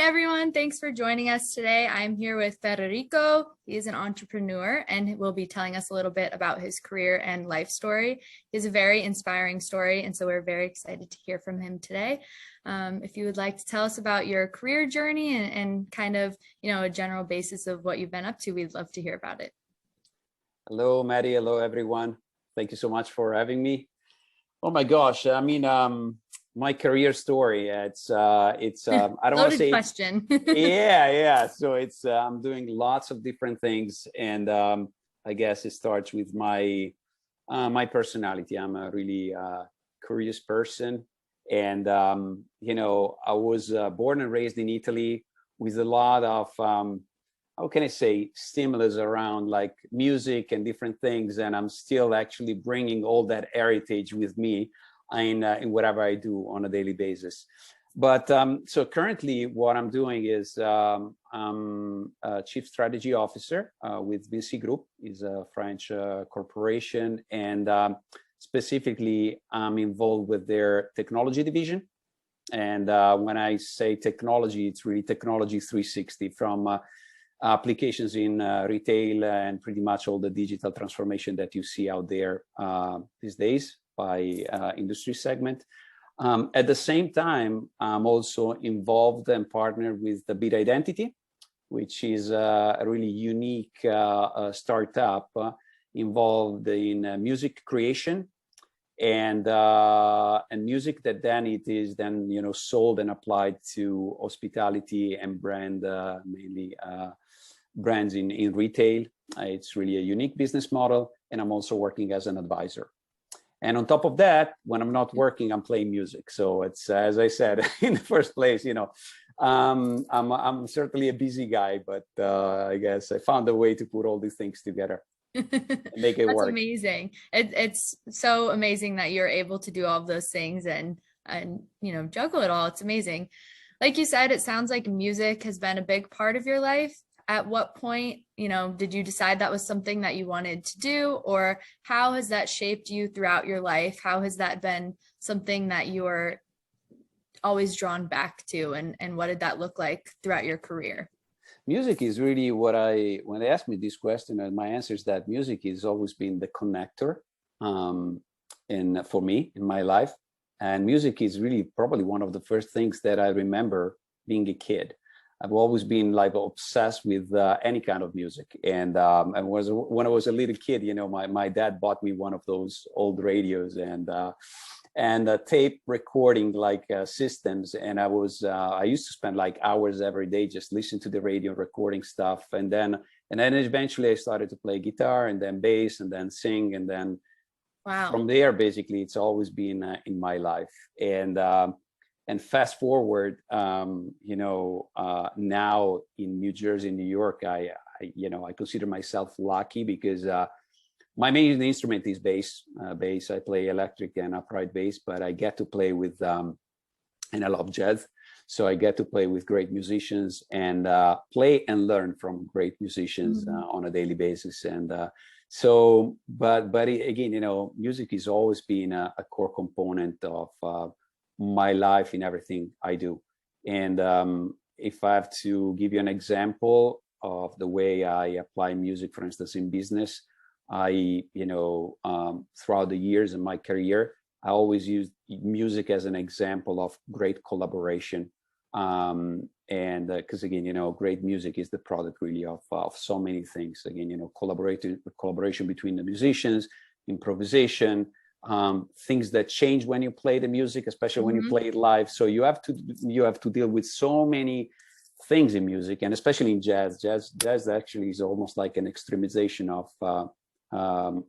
everyone. Thanks for joining us today. I'm here with Federico. He is an entrepreneur and will be telling us a little bit about his career and life story. He has a very inspiring story, and so we're very excited to hear from him today. If you would like to tell us about your career journey and kind of, a general basis of what you've been up to, we'd love to hear about it. Hello, Maddie. Hello, everyone. Thank you so much for having me. Oh my gosh. My career story, it's I don't want to say question. yeah. So I'm doing lots of different things, and I guess it starts with my personality. I'm a really curious person, and I was born and raised in Italy with a lot of how can I say, stimulus around like music and different things, and I'm still actually bringing all that heritage with me in whatever I do on a daily basis. But so currently what I'm doing is I'm a chief strategy officer with VC Group, is a French corporation, and specifically I'm involved with their technology division. And when I say technology, it's really technology 360, from applications in retail and pretty much all the digital transformation that you see out there these days by industry segment. At the same time, I'm also involved and partnered with the Bit Identity, which is a really unique startup involved in music creation and music that then it is then sold and applied to hospitality and brand, mainly brands in retail. It's really a unique business model, and I'm also working as an advisor. And on top of that, when I'm not working, I'm playing music. So it's, as I said in the first place, I'm certainly a busy guy, but I guess I found a way to put all these things together and make it work. That's amazing. It's so amazing that you're able to do all of those things and juggle it all. It's amazing. Like you said, it sounds like music has been a big part of your life. At what point, did you decide that was something that you wanted to do, or how has that shaped you throughout your life? How has that been something that you're always drawn back to, and what did that look like throughout your career? Music is really when they ask me this question, and my answer is that music has always been the connector for me in my life. And music is really probably one of the first things that I remember being a kid. I've always been like obsessed with any kind of music, and when I was a little kid, my dad bought me one of those old radios and tape recording systems, and I used to spend like hours every day just listening to the radio, recording stuff, and then eventually I started to play guitar and then bass and then sing, and then wow. From there basically it's always been in my life. And fast forward, now in New Jersey, New York, I consider myself lucky because my main instrument is bass. I play electric and upright bass, but I get to play with, and I love jazz. So I get to play with great musicians and play and learn from great musicians on a daily basis. And but again, music has always been a core component of my life in everything I do. And if I have to give you an example of the way I apply music, for instance, in business, I throughout the years in my career, I always use music as an example of great collaboration. And because again, great music is the product really of so many things. Again, collaboration between the musicians, improvisation, things that change when you play the music, especially when you play it live. So you have to deal with so many things in music, and especially in jazz. Jazz actually is almost like an extremization of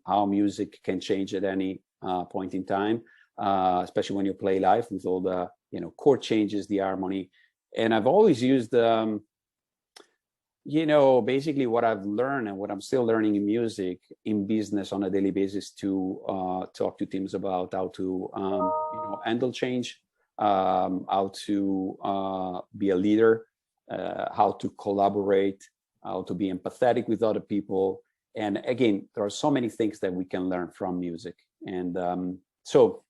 how music can change at any point in time, especially when you play live with all the chord changes, the harmony. And I've always used basically what I've learned and what I'm still learning in music, in business on a daily basis, to talk to teams about how to handle change, how to be a leader, how to collaborate, how to be empathetic with other people. And again, there are so many things that we can learn from music. And so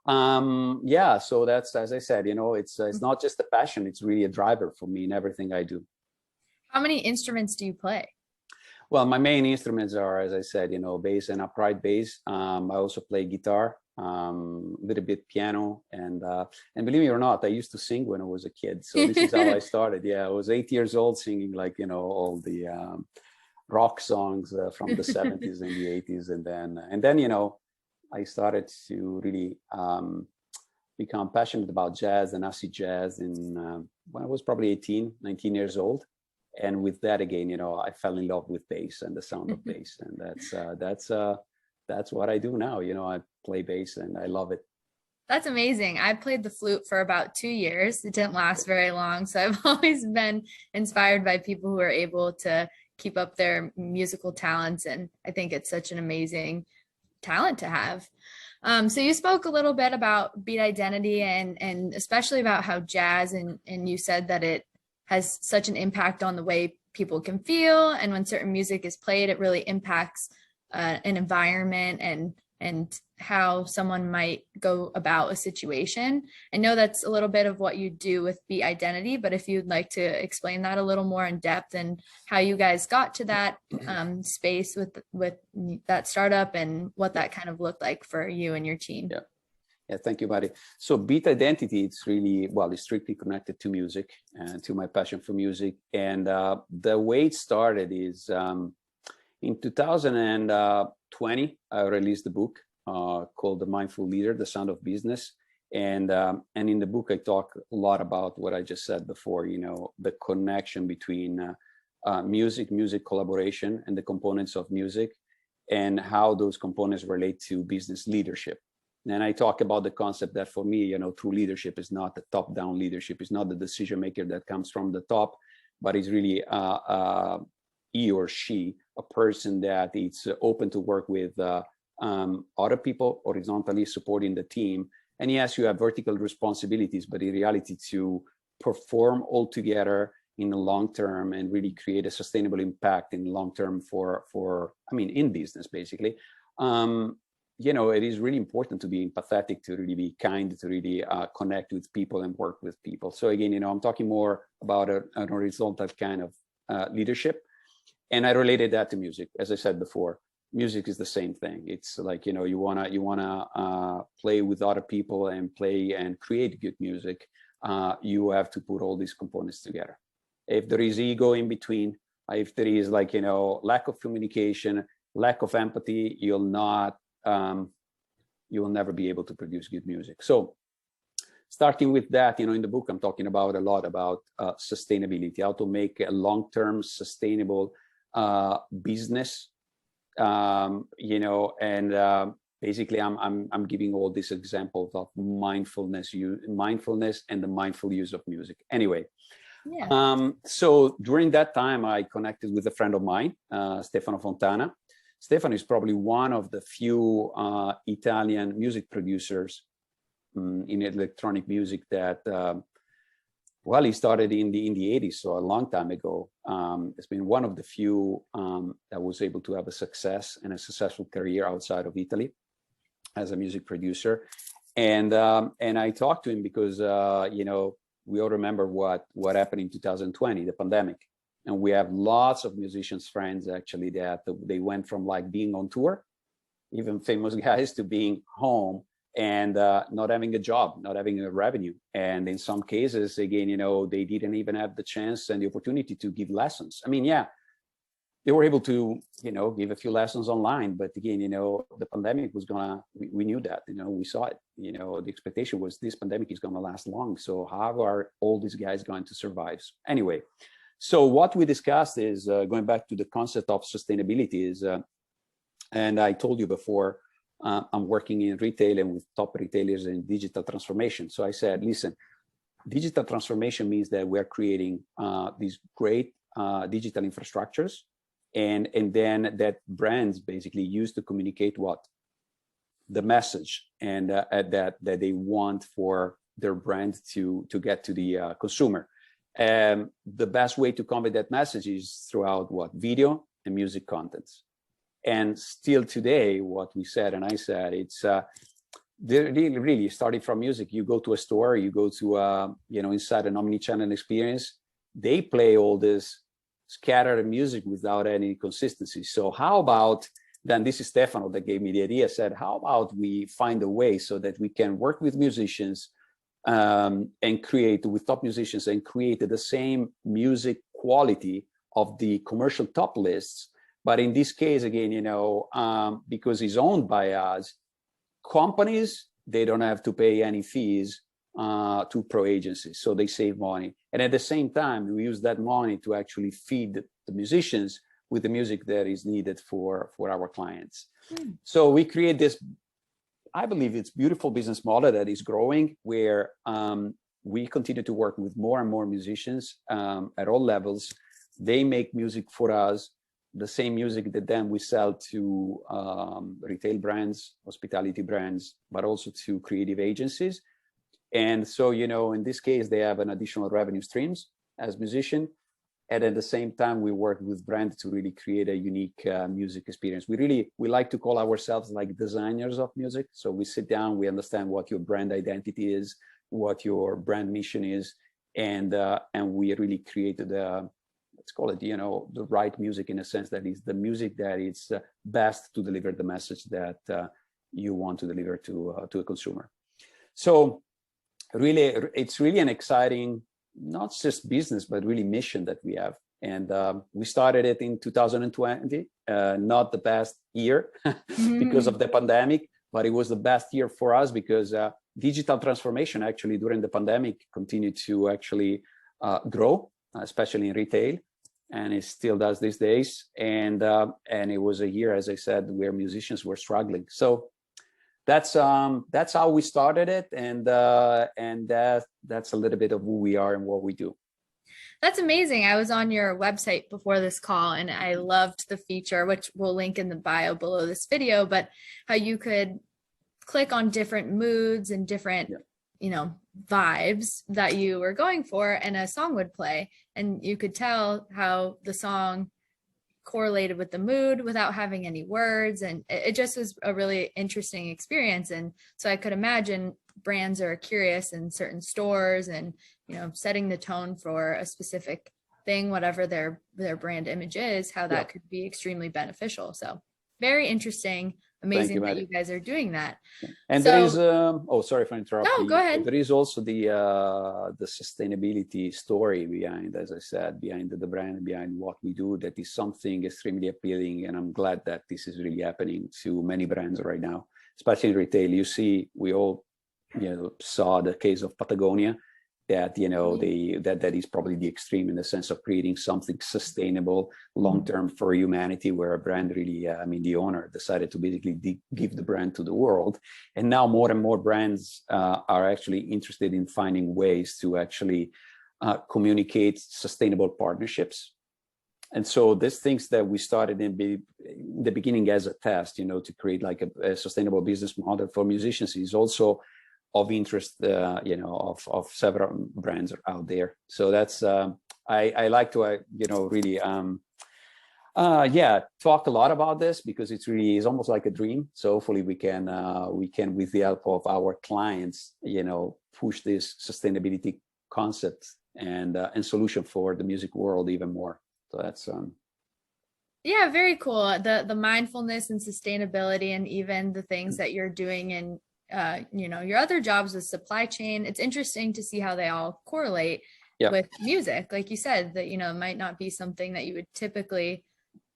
Yeah, so that's, as I said, it's not just a passion, it's really a driver for me in everything I do. How many instruments do you play? Well, my main instruments are, as I said, bass and upright bass. I also play guitar, a little bit piano, and believe me or not, I used to sing when I was a kid. So this is how I started. Yeah, I was 8 years old singing like all the rock songs from the 70s and the 80s, and then I started to really become passionate about jazz and acid jazz when I was probably 18, 19 years old. And with that, again, I fell in love with bass and the sound of bass, and that's what I do now. I play bass and I love it. That's amazing. I played the flute for about 2 years. It didn't last very long. So I've always been inspired by people who are able to keep up their musical talents. And I think it's such an amazing talent to have. So you spoke a little bit about beat identity and especially about how jazz and you said that it has such an impact on the way people can feel. And when certain music is played, it really impacts an environment and how someone might go about a situation. I know that's a little bit of what you do with Beat Identity, but if you'd like to explain that a little more in depth and how you guys got to that space with that startup and what that kind of looked like for you and your team. Yeah. Yeah, thank you, buddy. So Beat Identity, it's really, it's strictly connected to music and to my passion for music. And the way it started is in 2020, I released a book called The Mindful Leader, The Sound of Business. And in the book, I talk a lot about what I just said before, the connection between music collaboration and the components of music and how those components relate to business leadership. And I talk about the concept that for me, true leadership is not the top-down leadership. It's not the decision maker that comes from the top, but it's really he or she, a person that is open to work with other people, horizontally supporting the team. And yes, you have vertical responsibilities, but in reality, to perform all together in the long term and really create a sustainable impact in the long term in business, basically. It is really important to be empathetic, to really be kind, to really connect with people and work with people. So again, I'm talking more about an horizontal kind of leadership. And I related that to music. As I said before, music is the same thing. It's like, you wanna play with other people and play and create good music. You have to put all these components together. If there is ego in between, if there is lack of communication, lack of empathy, you will never be able to produce good music. So starting with that, in the book, I'm talking about a lot about sustainability, how to make a long-term sustainable business, basically I'm giving all these examples of mindfulness and the mindful use of music. Anyway, yeah. So during that time, I connected with a friend of mine, Stefano Fontana. Stefano is probably one of the few Italian music producers in electronic music that, he started in the 80s, so a long time ago. It's been one of the few that was able to have a success and a successful career outside of Italy as a music producer. And I talked to him because, we all remember what happened in 2020, the pandemic. And we have lots of musicians friends actually that they went from like being on tour, even famous guys, to being home and not having a job, not having a revenue. And in some cases, again, they didn't even have the chance and the opportunity to give lessons. I mean, yeah, they were able to, give a few lessons online. But again, the pandemic was we knew that, we saw it, the expectation was this pandemic is gonna last long. So how are all these guys going to survive? Anyway. So what we discussed is going back to the concept of sustainability is, and I told you before, I'm working in retail and with top retailers in digital transformation. So I said, listen, digital transformation means that we're creating these great digital infrastructures and then that brands basically use to communicate what? The message and that they want for their brand to get to the consumer. The best way to convey that message is throughout what? Video and music contents. And still today, what we said and I said, it's really starting from music. You go to a store, you go to, inside an omni-channel experience, they play all this scattered music without any consistency. So how about, then this is Stefano that gave me the idea, said, how about we find a way so that we can work with musicians and create with top musicians and create the same music quality of the commercial top lists. But in this case, again, because it's owned by us, companies, they don't have to pay any fees to pro agencies, so they save money. And at the same time, we use that money to actually feed the musicians with the music that is needed for our clients. So we create this, I believe it's beautiful business model that is growing, where we continue to work with more and more musicians at all levels. They make music for us, the same music that then we sell to retail brands, hospitality brands, but also to creative agencies. And so, in this case, they have an additional revenue streams as musician. And at the same time, we work with brands to really create a unique music experience. We like to call ourselves like designers of music. So we sit down, we understand what your brand identity is, what your brand mission is, and we really created let's call it, the right music, in a sense that is the music that is best to deliver the message that you want to deliver to a consumer. So really, it's really an exciting, not just business, but really mission that we have. And we started it in 2020, not the best year because of the pandemic, but it was the best year for us because digital transformation actually during the pandemic continued to actually grow, especially in retail. And it still does these days. And it was a year, as I said, where musicians were struggling. So that's how we started it, and that's a little bit of who we are and what we do. That's amazing. I was on your website before this call, and I loved the feature, which we'll link in the bio below this video, but how you could click on different moods and different, vibes that you were going for, and a song would play, and you could tell how the song correlated with the mood without having any words. And it just was a really interesting experience. And so I could imagine brands are curious in certain stores and, setting the tone for a specific thing, whatever their brand image is, how that could be extremely beneficial. So very interesting. Amazing that you guys are doing that. And so, there is, sorry for interrupting. No, go ahead. There is also the sustainability story behind, as I said, behind the brand, behind what we do. That is something extremely appealing. And I'm glad that this is really happening to many brands right now, especially in retail. You see, we all, saw the case of Patagonia, that that is probably the extreme in the sense of creating something sustainable long-term for humanity, where a brand really the owner decided to basically give the brand to the world. And now more and more brands are actually interested in finding ways to actually communicate sustainable partnerships. And so these things that we started in the beginning as a test, to create like a sustainable business model for musicians, is also of interest, of several brands out there. So that's I like to really talk a lot about this, because it's really is almost like a dream. So hopefully we can with the help of our clients, push this sustainability concept and solution for the music world even more. So that's yeah, very cool. The mindfulness and sustainability, and even the things that you're doing in your other jobs with supply chain. It's interesting to see how they all correlate with music. Like you said, that, it might not be something that you would typically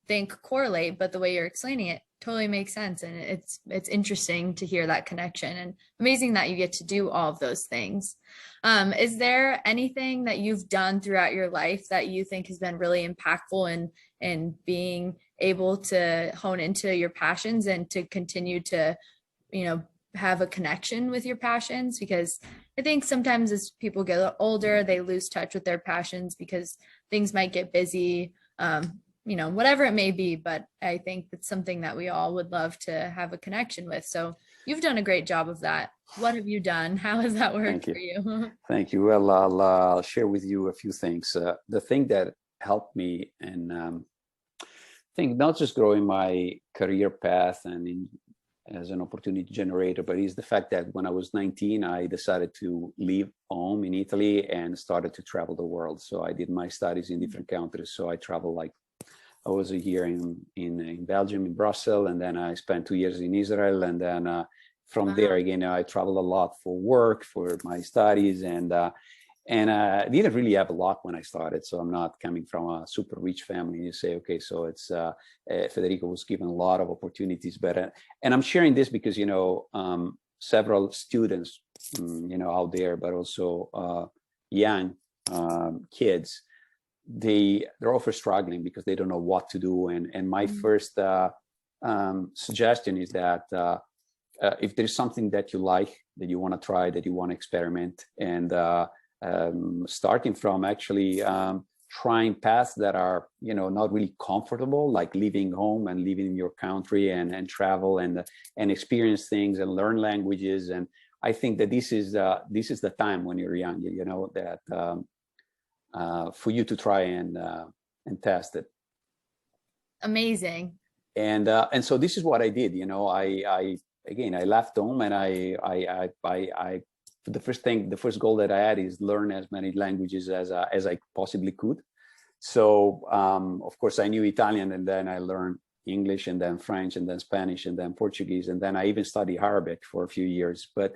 think correlate, but the way you're explaining it totally makes sense. And it's interesting to hear that connection, and amazing that you get to do all of those things. Is there anything that you've done throughout your life that you think has been really impactful in being able to hone into your passions and to continue to, have a connection with your passions? Because I think sometimes as people get older, they lose touch with their passions because things might get busy, whatever it may be. But I think it's something that we all would love to have a connection with. So you've done a great job of that. What have you done? How has that worked for you? Thank you. Well, I'll share with you a few things. The thing that helped me, and I think not just growing my career path and as an opportunity generator, but it's the fact that when I was 19, I decided to leave home in Italy and started to travel the world. So I did my studies in different countries. So I traveled, like, I was a year in Belgium, in Brussels, and then I spent 2 years in Israel. And then from there, again, I traveled a lot for work, for my studies, and I didn't really have a lot when I started. So I'm not coming from a super rich family. You say, okay, so it's Federico was given a lot of opportunities, but and I'm sharing this because, you know, several students, you know, out there, but also young kids, they're often struggling because they don't know what to do. And my first suggestion is that if there's something that you like, that you want to try, that you want to experiment, and starting from actually trying paths that are, you know, not really comfortable, like leaving home and living in your country and travel and experience things and learn languages. And I think that this is the time when you're young, you know, that for you to try and test it. Amazing. And so this is what I did. You know, I again, I left home, and I the first goal that I had is learn as many languages as I possibly could. So of course I knew Italian, and then I learned English, and then French, and then Spanish, and then Portuguese, and then I even studied Arabic for a few years. But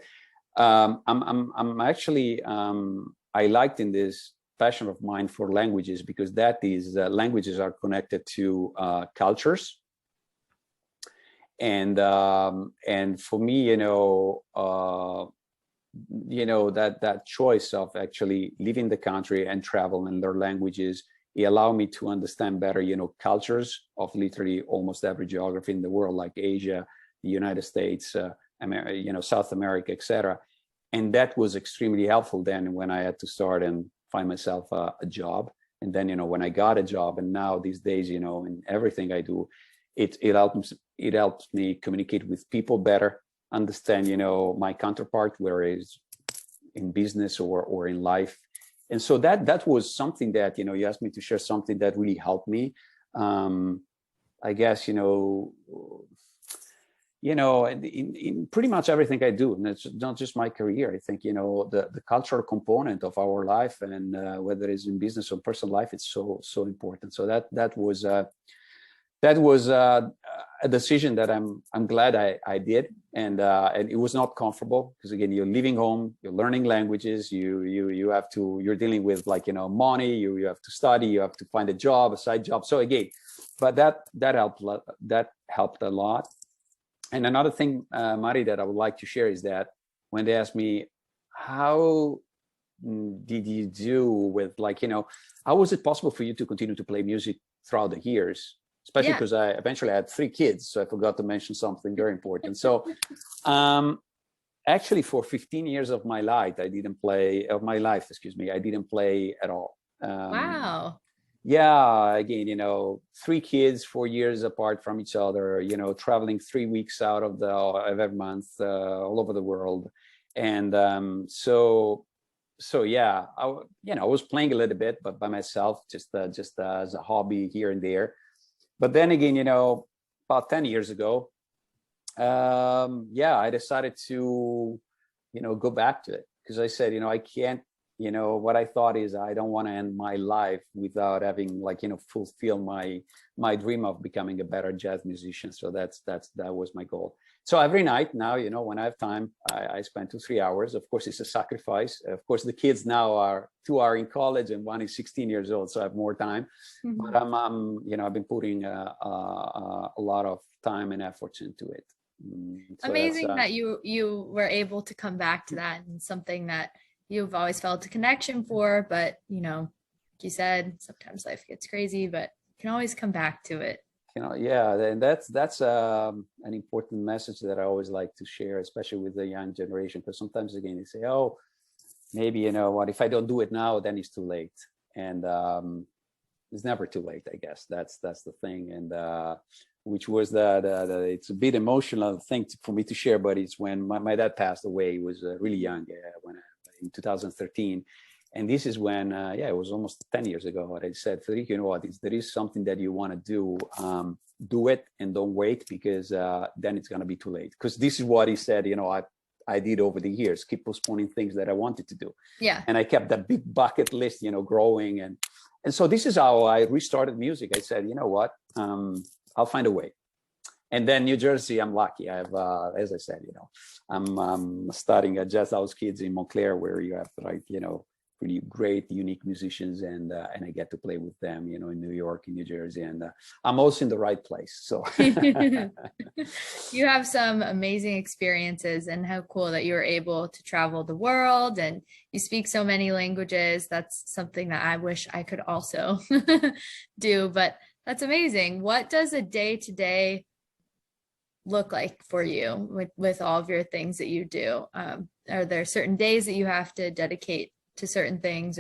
I'm actually I liked in this passion of mine for languages, because that is languages are connected to cultures. And for me, you know, that choice of actually leaving the country and travel and learn languages, it allowed me to understand better, you know, cultures of literally almost every geography in the world, like Asia, the United States, you know, South America, etc. And that was extremely helpful then when I had to start and find myself a job. And then, you know, when I got a job, and now these days, you know, in everything I do, it helps me communicate with people better, understand, you know, my counterpart, whereas in business or in life. And so that was something that, you know, you asked me to share something that really helped me. I guess, you know, in pretty much everything I do, and it's not just my career. I think, you know, the cultural component of our life, and whether it's in business or personal life, it's so important. So that was a decision that I'm glad I did, and it was not comfortable, because again, you're leaving home, you're learning languages, you're dealing with, like, you know, money, you have to study, you have to find a job, a side job. So again, but that helped a lot. And another thing, Mari, that I would like to share is that when they asked me, how did you do with, like, you know, how was it possible for you to continue to play music throughout the years? Especially because I eventually had 3 kids. So I forgot to mention something very important. So actually for 15 years of my life, I didn't play at all. Wow. Yeah, again, you know, 3 kids, 4 years apart from each other, you know, traveling 3 weeks out of every month, all over the world. And so yeah, I was playing a little bit, but by myself, just as a hobby here and there. But then again, you know, about 10 years ago, I decided to, you know, go back to it, because I said, you know, I can't, you know, what I thought is, I don't want to end my life without having, like, you know, fulfill my dream of becoming a better jazz musician. So that was my goal. So every night now, you know, when I have time, I spend 2-3 hours. Of course, it's a sacrifice. Of course, the kids now two are in college, and one is 16 years old, so I have more time. Mm-hmm. But you know, I've been putting a lot of time and efforts into it. So amazing that you were able to come back to that, and something that you've always felt a connection for. But, you know, like you said, sometimes life gets crazy, but you can always come back to it. You know, yeah, and that's an important message that I always like to share, especially with the young generation, because sometimes, again, they say, oh, maybe, you know what, if I don't do it now, then it's too late. And it's never too late, I guess. That's the thing. And which was it's a bit emotional thing for me to share, but it's when my dad passed away. He was really young, in 2013. And this is when, it was almost 10 years ago, I said, Federico, you know what, there is something that you want to do. do it and don't wait, because then it's going to be too late. Because this is what he said, I did over the years, keep postponing things that I wanted to do. Yeah. And I kept that big bucket list, growing. And so this is how I restarted music. I said, you know what, I'll find a way. And then New Jersey, I'm lucky. I have, as I said, I'm studying at Jazz House Kids in Montclair, where you have really great, unique musicians, and I get to play with them, in New York, in New Jersey, and I'm also in the right place. So you have some amazing experiences, and how cool that you were able to travel the world and you speak so many languages. That's something that I wish I could also do, but that's amazing. What does a day-to-day look like for you with all of your things that you do? Are there certain days that you have to dedicate to certain things,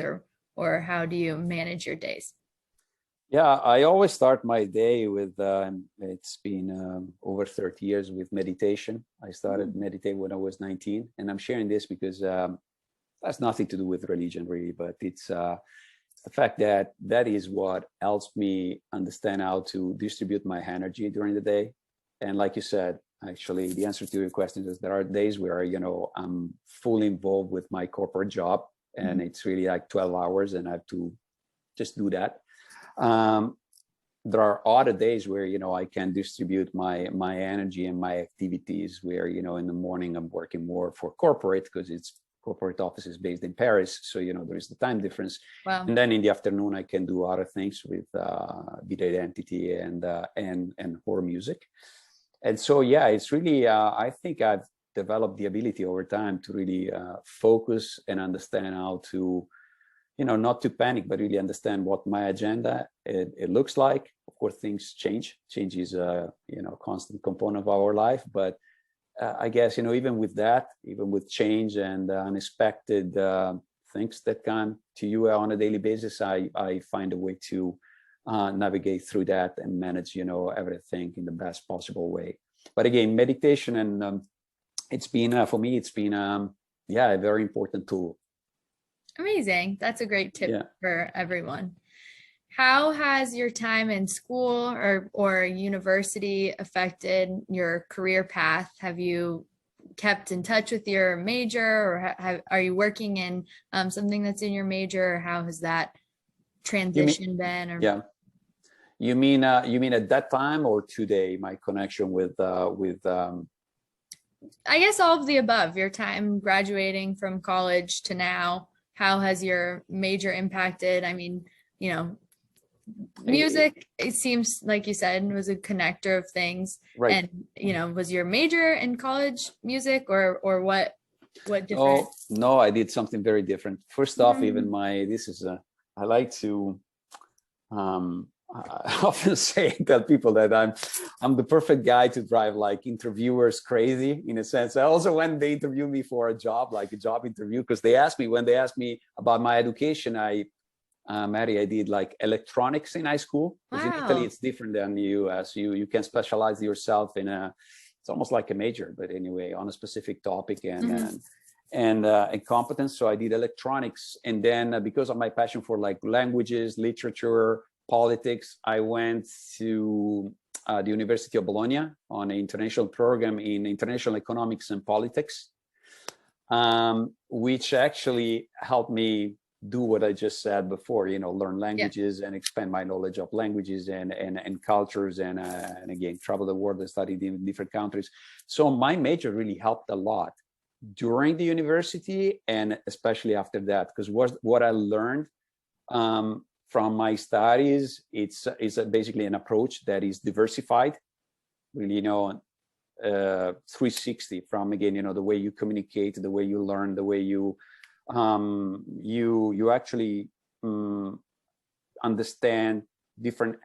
or how do you manage your days? Yeah, I always start my day with, it's been over 30 years with meditation. I started meditating when I was 19, and I'm sharing this because that's nothing to do with religion really, but it's the fact that that is what helps me understand how to distribute my energy during the day. And like you said, actually, the answer to your question is there are days where, I'm fully involved with my corporate job, and it's really like 12 hours and I have to just do that. There are other days where, I can distribute my energy and my activities where, in the morning I'm working more for corporate, because corporate office is based in Paris. So, there is the time difference. Wow. And then in the afternoon, I can do other things with video identity and horror music. And so, yeah, it's really, I think I've developed the ability over time to really focus and understand how to, not to panic, but really understand what my agenda it looks like. Of course, things change. Change is a constant component of our life. But I guess, even with that, even with change and unexpected things that come to you on a daily basis, I find a way to navigate through that and manage, everything in the best possible way. But again, meditation, and it's been for me, it's been a very important tool. Amazing. That's a great tip for everyone. How has your time in school or university affected your career path? Have you kept in touch with your major, or are you working in something that's in your major? Or how has that transition been? Or... Yeah. You mean at that time or today? My connection with I guess all of the above. Your time graduating from college to now. How has your major impacted? I mean, music, it seems like you said, was a connector of things. Right. And, was your major in college music, or what different? Oh, no, I did something very different. First off, even I like to, I often tell people that I'm the perfect guy to drive like interviewers crazy, in a sense. I also, when they interview me for a job, like a job interview, because when they ask me about my education, Mary, I did like electronics in high school. Because in Italy, it's different than the US. You can specialize yourself in it's almost like a major, but anyway, on a specific topic and competence. So I did electronics. And then because of my passion for like languages, literature, politics, I went to the University of Bologna on an international program in international economics and politics, which actually helped me do what I just said before, learn languages and expand my knowledge of languages and cultures, and again, travel the world and study in different countries. So my major really helped a lot during the university, and especially after that, because what I learned from my studies, it's basically an approach that is diversified, really, 360, from, again, the way you communicate, the way you learn, the way you actually understand different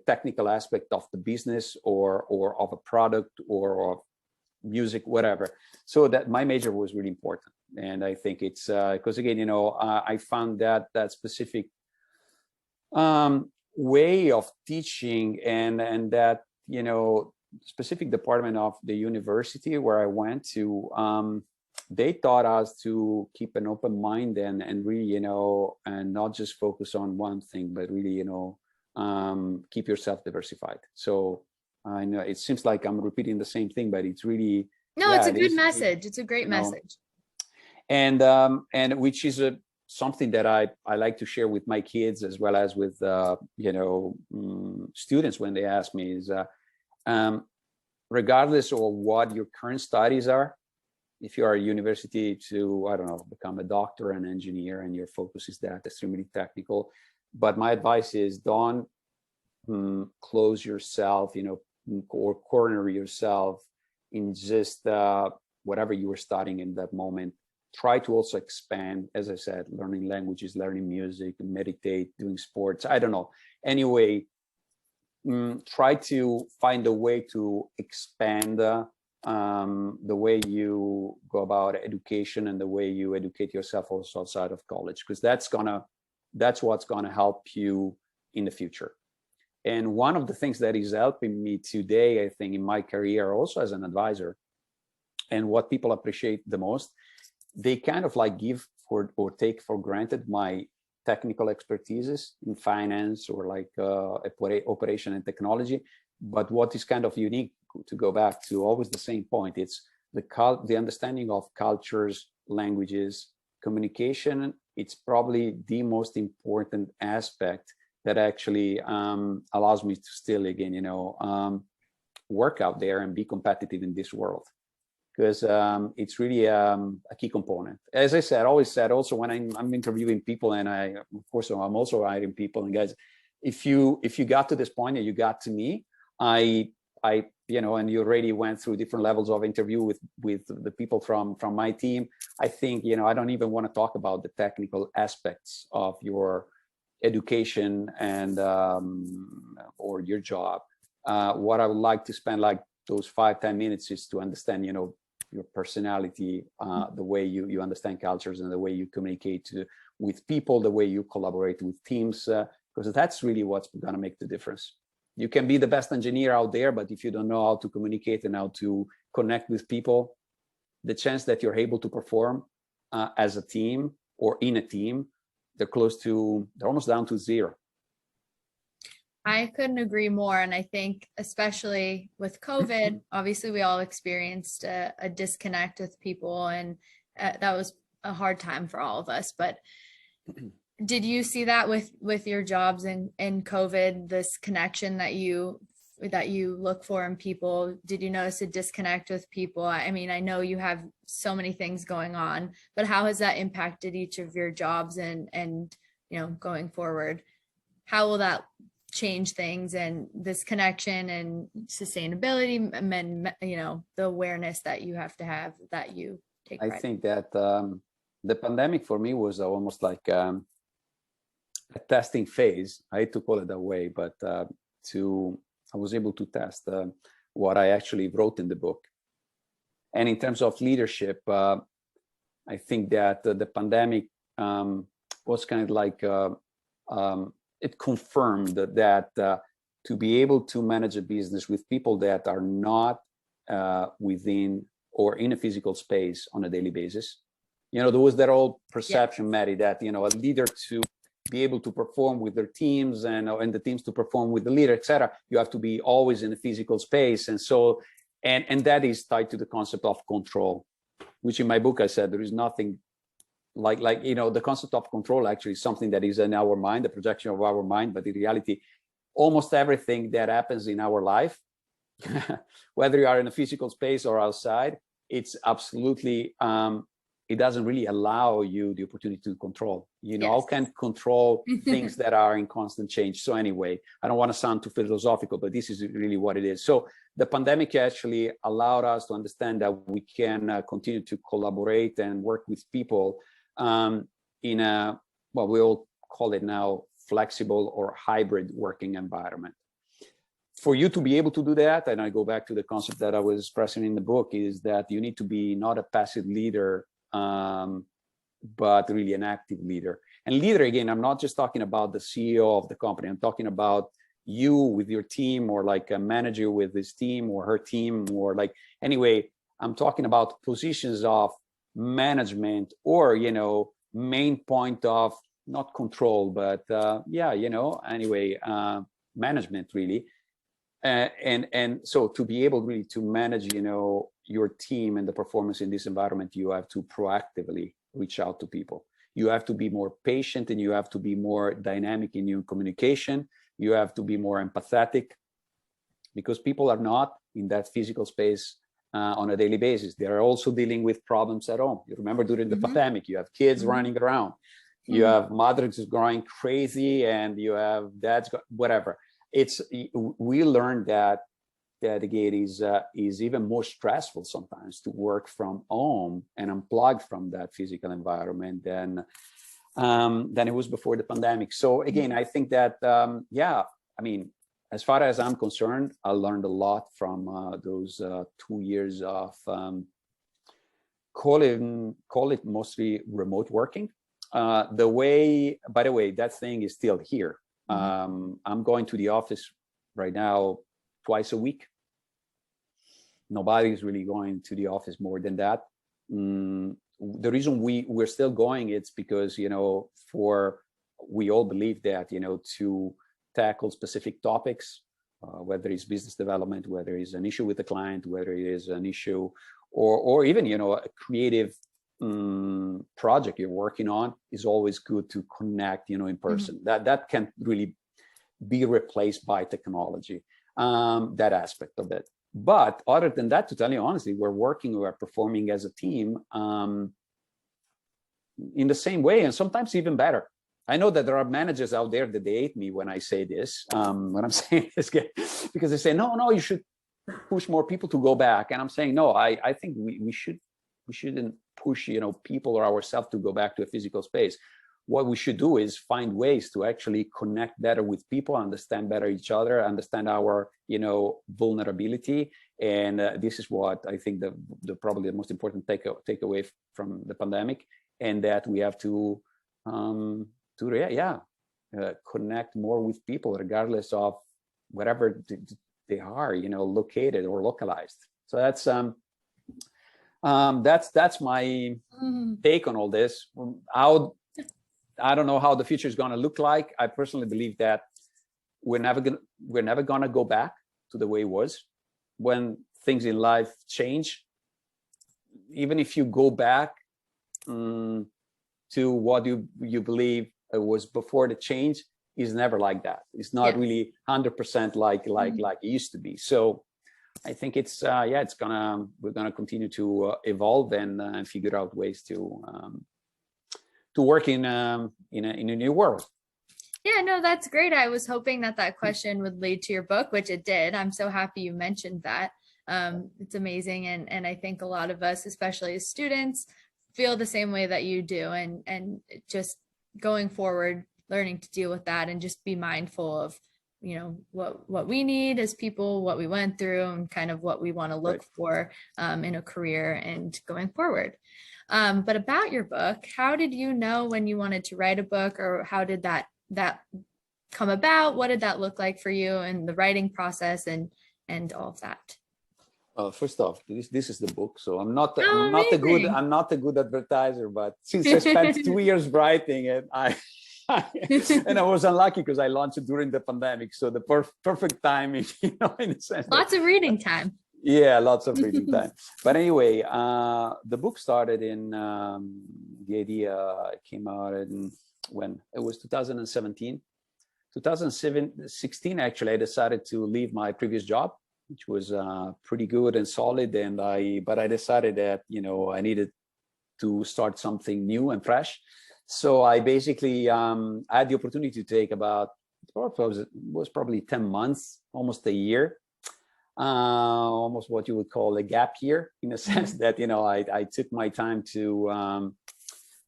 technical aspect of the business or of a product or of music, whatever. So that my major was really important. And I think it's because, again, I found that specific way of teaching and that, specific department of the university where I went to, they taught us to keep an open mind and really, and not just focus on one thing, but really, keep yourself diversified. So I know it seems like I'm repeating the same thing, but it's really, No, yeah, it's a it good is, message. It's a great you know, message. and which is something that I like to share with my kids as well as with students when they ask me is regardless of what your current studies are, if you are at university to, I don't know, become a doctor, an engineer, and your focus is that extremely technical, but my advice is don't close yourself, or corner yourself in just whatever you were studying in that moment. Try to also expand, as I said, learning languages, learning music, meditate, doing sports, I don't know. Anyway, try to find a way to expand the way you go about education and the way you educate yourself also outside of college, because that's what's gonna help you in the future. And one of the things that is helping me today, I think, in my career also as an advisor, and what people appreciate the most, they kind of like give for or take for granted my technical expertises in finance or like operation and technology. But what is kind of unique, to go back to always the same point, it's the understanding of cultures, languages, communication. It's probably the most important aspect that actually allows me to still, again, work out there and be competitive in this world. Because it's really a key component. As I said, always said, also when I'm interviewing people, and I'm also hiring people, and guys, if you got to this point and you got to me, I and you already went through different levels of interview with the people from my team, I think, I don't even want to talk about the technical aspects of your education and or your job. What I would like to spend like those 5-10 minutes is to understand, your personality, the way you understand cultures, and the way you communicate with people, the way you collaborate with teams, because that's really what's going to make the difference. You can be the best engineer out there, but if you don't know how to communicate and how to connect with people, the chance that you're able to perform as a team or in a team, they're almost down to zero. I couldn't agree more. And I think especially with COVID, obviously we all experienced a disconnect with people, and that was a hard time for all of us. But did you see that with your jobs in COVID, this connection that you look for in people? Did you notice a disconnect with people? I mean, I know you have so many things going on, but how has that impacted each of your jobs and going forward? How will that change things, and this connection and sustainability, and then the awareness that you have to have, that you take pride in? I think that the pandemic for me was almost like a testing phase. I hate to call it that way, but I was able to test what I actually wrote in the book. And in terms of leadership, I think that the pandemic was kind of like it confirmed that to be able to manage a business with people that are not within or in a physical space on a daily basis, there was that old perception, Maddie, that a leader, to be able to perform with their teams and the teams to perform with the leader, etc., you have to be always in a physical space. And so and that is tied to the concept of control, which in my book I said there is nothing like the concept of control actually is something that is in our mind, the projection of our mind, but in reality almost everything that happens in our life, whether you are in a physical space or outside, it's absolutely it doesn't really allow you the opportunity to control. How can control things that are in constant change? So anyway, I don't want to sound too philosophical, but this is really what it is. So the pandemic actually allowed us to understand that we can continue to collaborate and work with people in a, what we all call it now, flexible or hybrid working environment. For you to be able to do that, and I go back to the concept that I was expressing in the book, is that you need to be not a passive leader, but really an active leader. And leader, again, I'm not just talking about the CEO of the company. I'm talking about you with your team, or like a manager with his team or her team, or like, anyway, I'm talking about positions of management, or main point of not control, but yeah, anyway, management really. And so to be able really to manage, your team and the performance in this environment, you have to proactively reach out to people. You have to be more patient, and you have to be more dynamic in your communication. You have to be more empathetic, because people are not in that physical space on a daily basis. They are also dealing with problems at home. You remember during the pandemic, you have kids running around, you have mothers going crazy, and you have dads, whatever. We learned that it is even more stressful sometimes to work from home and unplug from that physical environment than it was before the pandemic. So again, I think that as far as I'm concerned, I learned a lot from those 2 years of call it mostly remote working. By the way, that thing is still here. I'm going to the office right now twice a week. Nobody's really going to the office more than that. The reason we're still going, it's because, we all believe that, to tackle specific topics, whether it's business development, whether it's an issue with the client, whether it is an issue or even, a creative project you're working on, is always good to connect, in person. That can't really be replaced by technology, that aspect of it. But other than that, to tell you honestly, we're performing as a team in the same way, and sometimes even better. I know that there are managers out there that they hate me when I say this, when I'm saying this, because they say, no, you should push more people to go back. And I'm saying, no, I think we shouldn't push, people or ourselves to go back to a physical space. What we should do is find ways to actually connect better with people, understand better each other, understand our, vulnerability. And this is what I think the probably the most important takeaway from the pandemic, and that we have to connect more with people, regardless of wherever they are, located or localized. So that's my take on all this. I don't know how the future is going to look like. I personally believe that we're never going to go back to the way it was. When things in life change, even if you go back to what you believe it was before the change, is never like that. It's not really 100% like it used to be. So I think we're gonna continue to evolve and figure out ways to work in a new world. Yeah, no, that's great. I was hoping that question would lead to your book, which it did. I'm so happy you mentioned that. It's amazing. And I think a lot of us, especially as students, feel the same way that you do. And just going forward, learning to deal with that and just be mindful of, what we need as people, what we went through, and kind of what we want to look for in a career and going forward. But about your book, how did you know when you wanted to write a book, or how did that come about? What did that look like for you and the writing process and all of that? First off, this is the book, so I'm not amazing. I'm not a good advertiser, but since I spent 2 years writing it, and I was unlucky because I launched it during the pandemic, so the perfect timing, in a sense. Lots of reading time. Yeah, lots of reading time. But anyway, the book started in the idea came out when it was 2017. 2016, actually, I decided to leave my previous job, which was pretty good and solid. But I decided that, I needed to start something new and fresh. So I basically I had the opportunity to take it was probably 10 months, almost a year, almost what you would call a gap year, in a sense that, I took my time to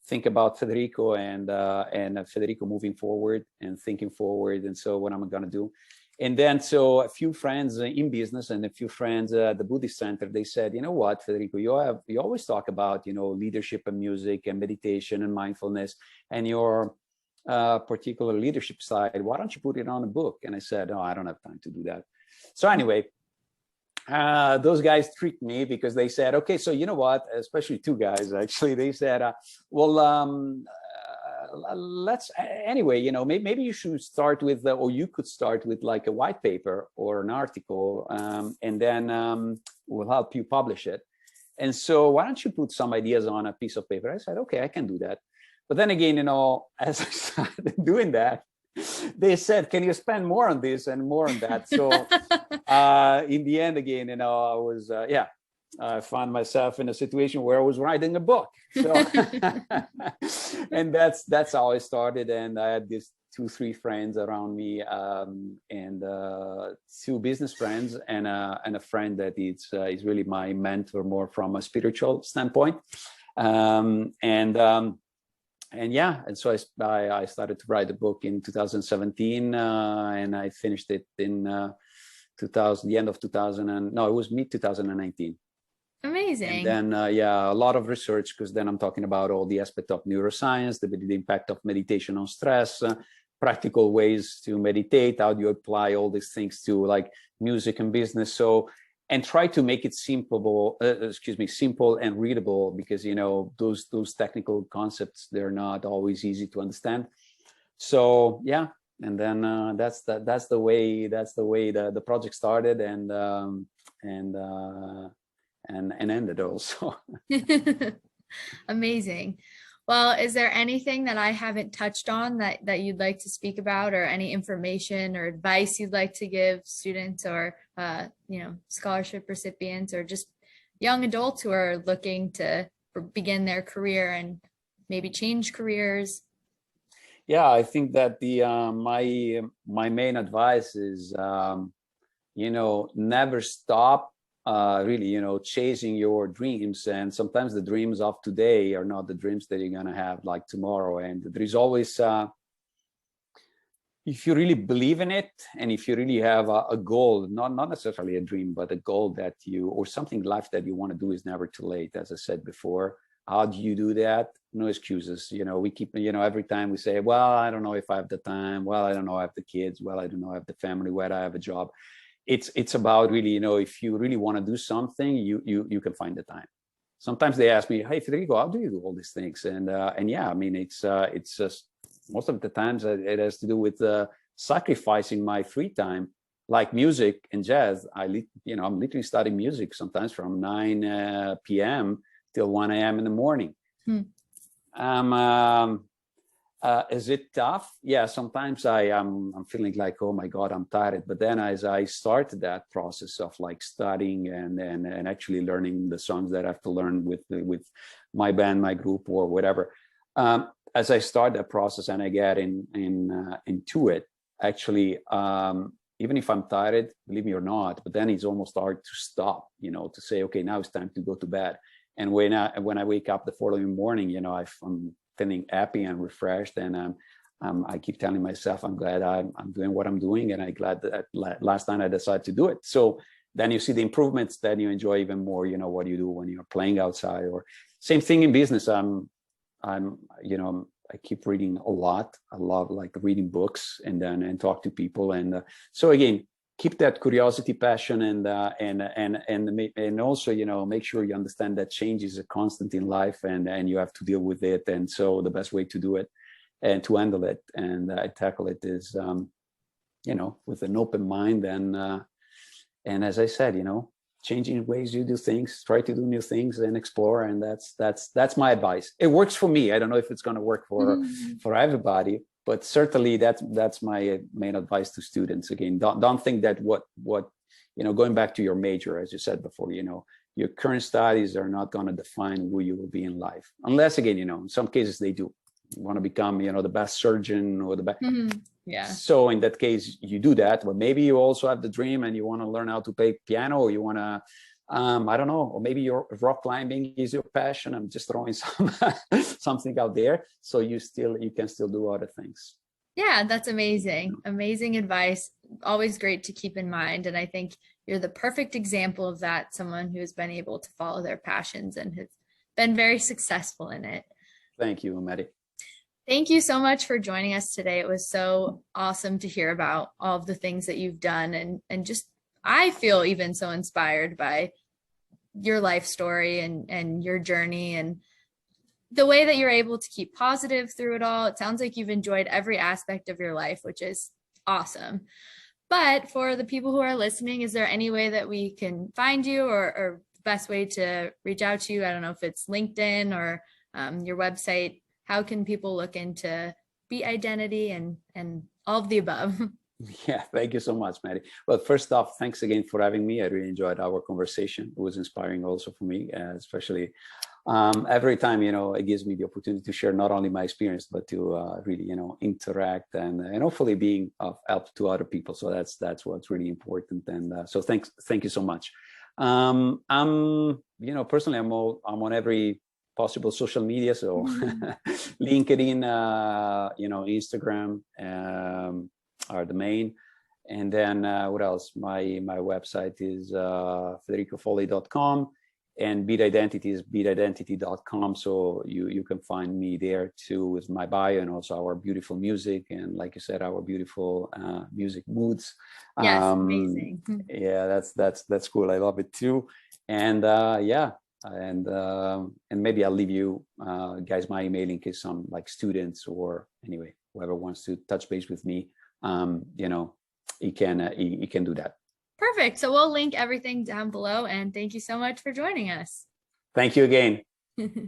think about Federico and Federico moving forward and thinking forward. And so what I'm going to do. And then, so a few friends in business and a few friends at the Buddhist Center, they said, you know what, Federico, you always talk about, leadership and music and meditation and mindfulness and your particular leadership side. Why don't you put it on a book? And I said, no, I don't have time to do that. So anyway, those guys tricked me, because they said, okay, so you know what, especially two guys, actually, they said, let's anyway, maybe you should start with, or you could start with like a white paper or an article, and then we'll help you publish it. And so why don't you put some ideas on a piece of paper? I said, okay, I can do that. But then again, as I started doing that, they said, can you spend more on this and more on that? So in the end, again, I was, I found myself in a situation where I was writing a book. So, and that's how I started. And I had these 2-3 friends around me, and 2 business friends, and a friend that is really my mentor, more from a spiritual standpoint. And so I started to write a book in 2017, and I finished it in the end of 2000. No, it was mid 2019. Amazing. And then, a lot of research, because then I'm talking about all the aspect of neuroscience, the impact of meditation on stress, practical ways to meditate, how do you apply all these things to like music and business. So, and try to make it simple and readable, because, those technical concepts, they're not always easy to understand. So, yeah. And then that's the way the project started and ended also. Amazing. Well, is there anything that I haven't touched on that you'd like to speak about, or any information or advice you'd like to give students or, scholarship recipients, or just young adults who are looking to begin their career and maybe change careers? Yeah, I think that my main advice is, never stop really, chasing your dreams. And sometimes the dreams of today are not the dreams that you're going to have like tomorrow. And there is always, if you really believe in it, and if you really have a goal, not necessarily a dream, but a goal that or something in life that you want to do, is never too late. As I said before, how do you do that? No excuses. We keep, every time we say, well, I don't know if I have the time. Well, I don't know, I have the kids. Well, I don't know, I have the family. Where I have a job. It's about really, if you really want to do something, you can find the time. Sometimes they ask me, hey, Federico, how do you do all these things? And yeah, I mean, it's just, most of the times it has to do with sacrificing my free time, like music and jazz. I'm literally studying music sometimes from 9 p.m. till 1 a.m. in the morning. Is it tough? Yeah, sometimes I'm feeling like, oh my God, I'm tired. But then as I started that process of like studying and actually learning the songs that I have to learn with my band, my group, or whatever, as I start that process and I get into it, actually, even if I'm tired, believe me or not, but then it's almost hard to stop, to say, okay, now it's time to go to bed. And when I wake up the following morning, I'm feeling happy and refreshed, and I keep telling myself, I'm glad I'm doing what I'm doing, and I'm glad that last time I decided to do it. So then you see the improvements, then you enjoy even more, what you do when you're playing outside. Or same thing in business. I keep reading a lot. I love like reading books and talk to people, and so again, keep that curiosity, passion, and also, make sure you understand that change is a constant in life, and you have to deal with it. And so the best way to do it and to handle it and tackle it is, with an open mind, and as I said, changing ways you do things, try to do new things and explore. And that's my advice. It works for me. I don't know if it's going to work for everybody, but certainly that's my main advice to students. Again, don't think that what going back to your major, as you said before, your current studies are not going to define who you will be in life, unless, again, in some cases they do. You want to become, the best surgeon or the best. Yeah. So in that case, you do that, but maybe you also have the dream and you want to learn how to play piano, or you want to, I don't know, or maybe your rock climbing is your passion. I'm just throwing something out there. So you can still do other things. Yeah, that's amazing. Amazing advice. Always great to keep in mind. And I think you're the perfect example of that, someone who has been able to follow their passions and has been very successful in it. Thank you, Maddie. Thank you so much for joining us today. It was so awesome to hear about all of the things that you've done, and just, I feel even so inspired by your life story and your journey. And the way that you're able to keep positive through it all, it sounds like you've enjoyed every aspect of your life, which is awesome. But for the people who are listening, is there any way that we can find you, or the best way to reach out to you? I don't know if it's LinkedIn or your website. How can people look into Beat Identity and all of the above? Yeah, thank you so much, Maddie. Well, first off, thanks again for having me. I really enjoyed our conversation. It was inspiring also for me, especially every time, it gives me the opportunity to share not only my experience, but to really, interact and hopefully being of help to other people. So that's what's really important. And so thank you so much. I'm, personally, I'm on every possible social media. So LinkedIn, Instagram, are the main. And then what else? My website is federicofoli.com, and Beat Identity is beatidentity.com. So you can find me there too, with my bio and also our beautiful music. And like you said, our beautiful music moods. Yes, amazing. Yeah, that's cool. I love it too. And yeah, and maybe I'll leave you guys my email in case some like students or anyway, whoever wants to touch base with me, he can do that. Perfect. So we'll link everything down below, and thank you so much for joining us. Thank you again.